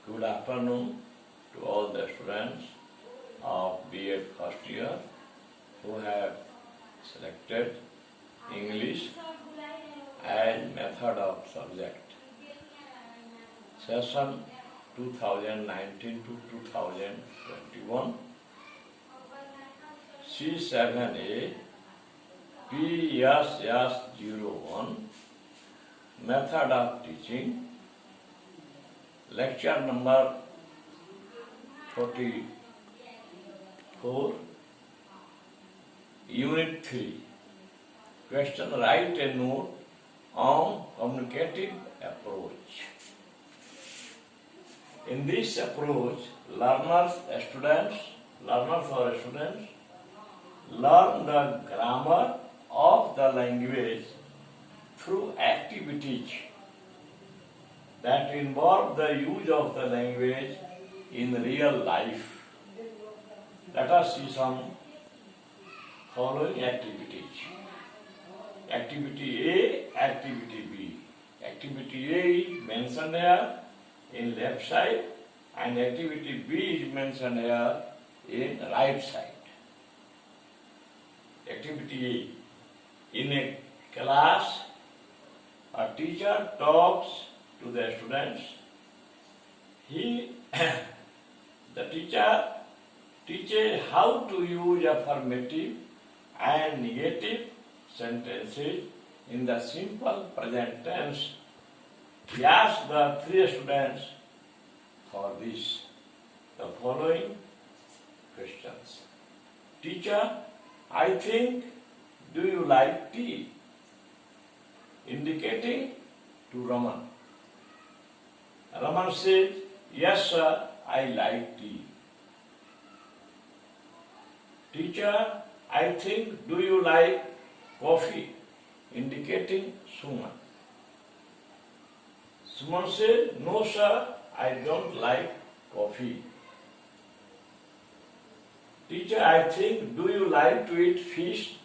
Good afternoon to all the students of B.Ed first year who have selected English as method of subject. Session 2019 to 2021 C7A PSS01 Method of Teaching. Lecture number 44, Unit 3. Question: write a note on communicative approach. In this approach, learners or students learn the grammar of the language through activities that involve the use of the language in real life. Let us see some following activities. Activity A, Activity B. Activity A is mentioned here in left side and Activity B is mentioned here in right side. Activity A. In a class, a teacher talks to the students. The teacher teaches how to use affirmative and negative sentences in the simple present tense. He asks the three students for this the following questions. Teacher, I think, do you like tea? Indicating to Raman. Raman says, yes sir, I like tea. Teacher, I think, do you like coffee? Indicating Suman. Suman says, no sir, I don't like coffee. Teacher, I think, do you like to eat fish?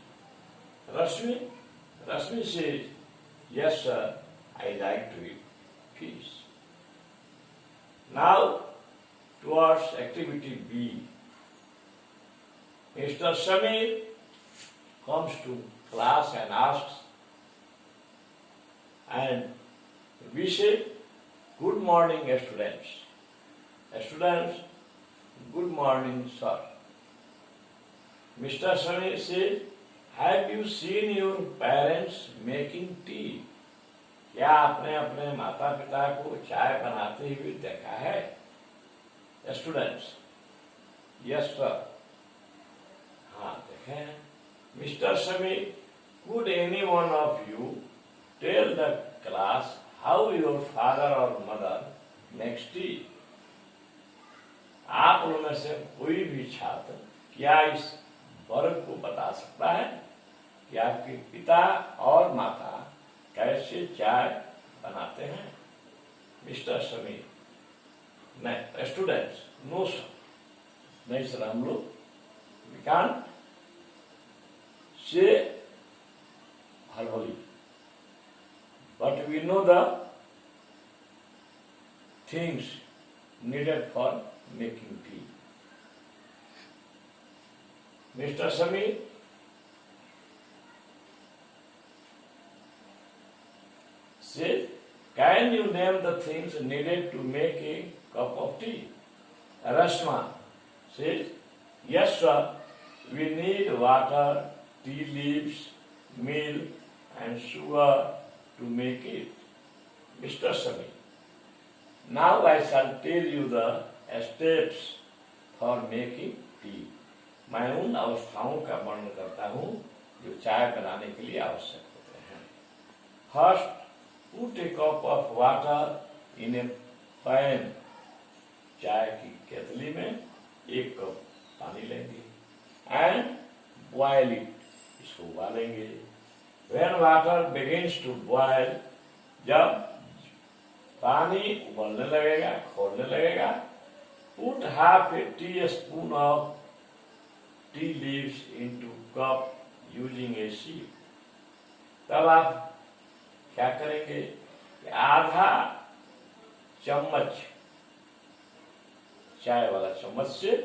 Rashmi says, yes sir, I like to eat fish. Now, towards activity B. Mr. Samir comes to class and asks, and we say, good morning, students. Students, good morning, sir. Mr. Samir says, have you seen your parents making tea? क्या आपने अपने माता पिता को चाय बनाते हुए देखा है? स्टूडेंट्स, यस सर, हाँ देखे हैं. Mister Sameer, could any one of you tell the class how your father or mother makes tea? आप उनमें से कोई भी छात्र क्या इस वर्ग को बता सकता है कि आपके पिता और माता कैसे चाय बनाते हैं? मिस्टर समीर, नहीं. स्टूडेंट्स, नो सर, नहीं सर, हम लोग we can't say verbally, but we know the things needed for making tea. Mr. Samir says, can you name the things needed to make a cup of tea? Rashma says, yes sir, we need water, tea leaves, milk and sugar to make it. Mr. Samir, now I shall tell you the steps for making tea. मैं उन अवस्थाओं का वर्णन करता हूँ जो चाय बनाने के लिए आवश्यक होते हैं. First, put a cup of water in a pan. चाय की केतली में एक कप पानी लेंगे and boil it. इसको उबालेंगे. When water begins to boil, जब पानी उबलने लगेगा, खौलने लगेगा, put half a teaspoon of tea leaves into cup using a sieve. तब आप क्या करेंगे कि आधा चम्मच चाय वाला चम्मच से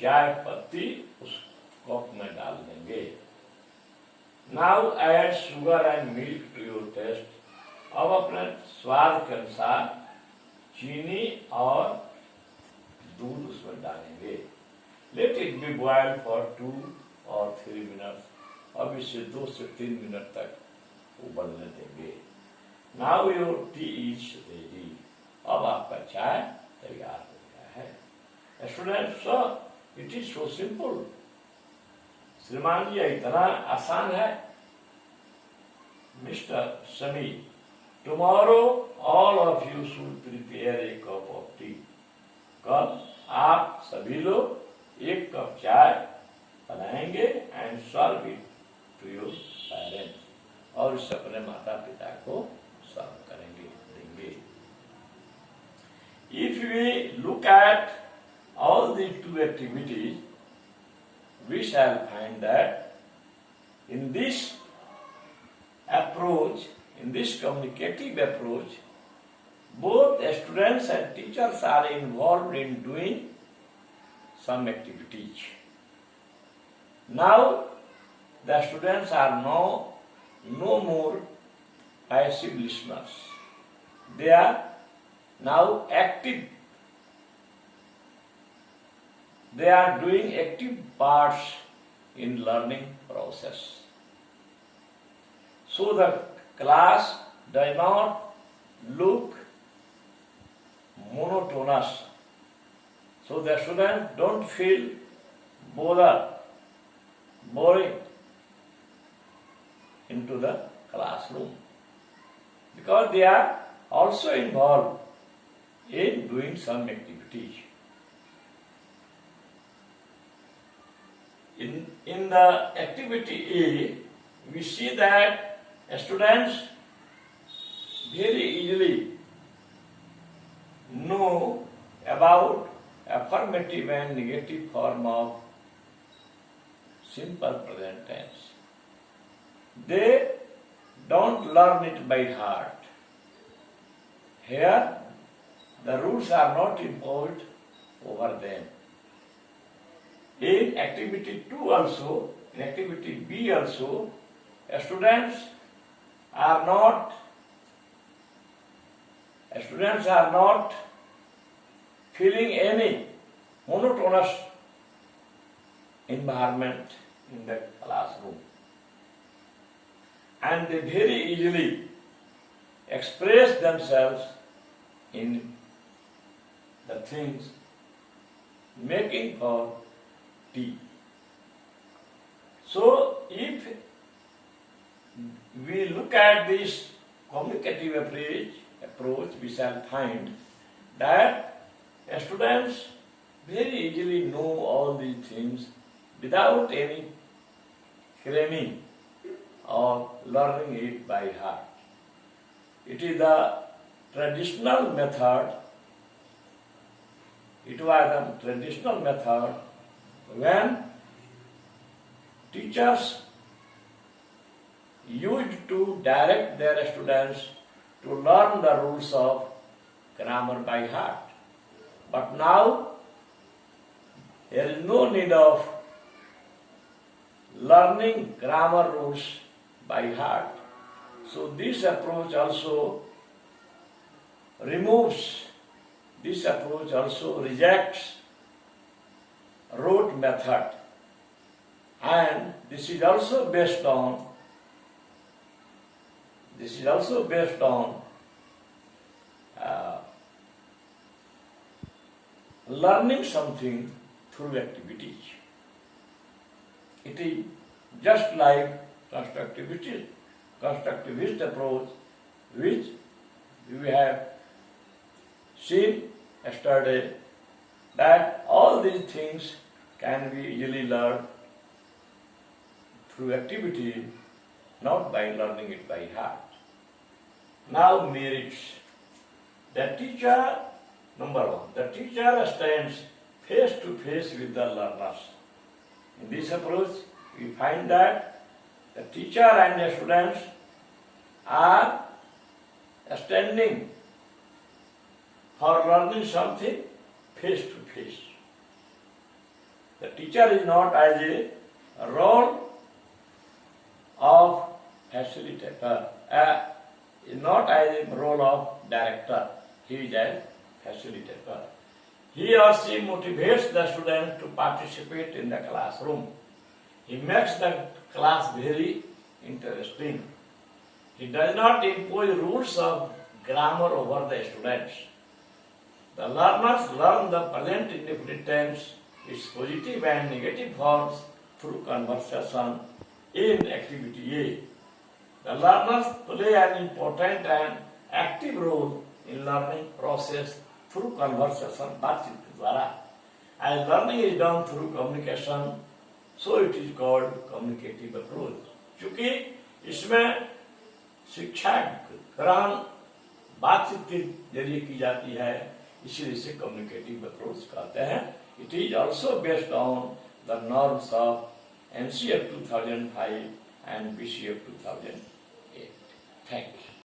चाय पत्ती उस कप में डाल देंगे। Now add sugar and milk to your taste. अब अपने स्वाद के अनुसार चीनी और दूध उसमें डालेंगे। Let it be boil for 2 or 3 minute. अब इसे 2 से 3 मिनट तक उबलने देंगे। Now your tea is ready. अब आपका चाय तैयार हो गया है। Students, it is so simple. श्रीमान जी, इतना आसान है। Mister Sami, tomorrow all of you should prepare a cup of tea. कल आप सभी लोग 1 कप चाय बनाएंगे and serve it to your parents. और इसे अपने माता पिता को सर्व करेंगे, देंगे। If we look at all these 2 activities, we shall find that in this approach, in this communicative approach, both students and teachers are involved in doing some activities. Now, the students are no more passive listeners. They are now active. They are doing active parts in learning process. So the class does not look monotonous. So the students don't feel boring into the classroom, because they are also involved in doing some activities. In the activity A, we see that students very easily know about affirmative and negative form of simple present tense. They don't learn it by heart. Here, the rules are not imposed over them. In activity 2 also, in activity B also, students are not feeling any monotonous environment in the classroom, and they very easily express themselves in the things making for tea. So if we look at this communicative approach, we shall find that students very easily know all these things without any cramming or learning it by heart. It is the traditional method. It was the traditional method when teachers used to direct their students to learn the rules of grammar by heart. But now there is no need of learning grammar rules by heart. So this approach also rejects rote method, and this is also based on learning something through activities. It is just like constructivist approach, which we have seen yesterday, that all these things can be easily learned through activity, not by learning it by heart. Now merits. The teacher, number 1, the teacher stands face to face with the learners. In this approach, we find that the teacher and the students are standing for learning something face to face. The teacher is not as a role of facilitator, is not as a role of director. He is a facilitator. He or she motivates the students to participate in the classroom. He makes the class very interesting. He does not impose rules of grammar over the students. The learners learn the present indefinite tense, its positive and negative forms through conversation in activity A. The learners play an important and active role in learning process through conversation, बातचीत के द्वारा. As learning is done through communication, so it is called communicative approach. चूंकि इसमें शिक्षा ग्रहण बातचीत के जरिए की जाती है, इसलिए इसे कम्युनिकेटिव अप्रोच कहते हैं. It is also based on the norms of NCF 2005 and BCF 2008. Thank you.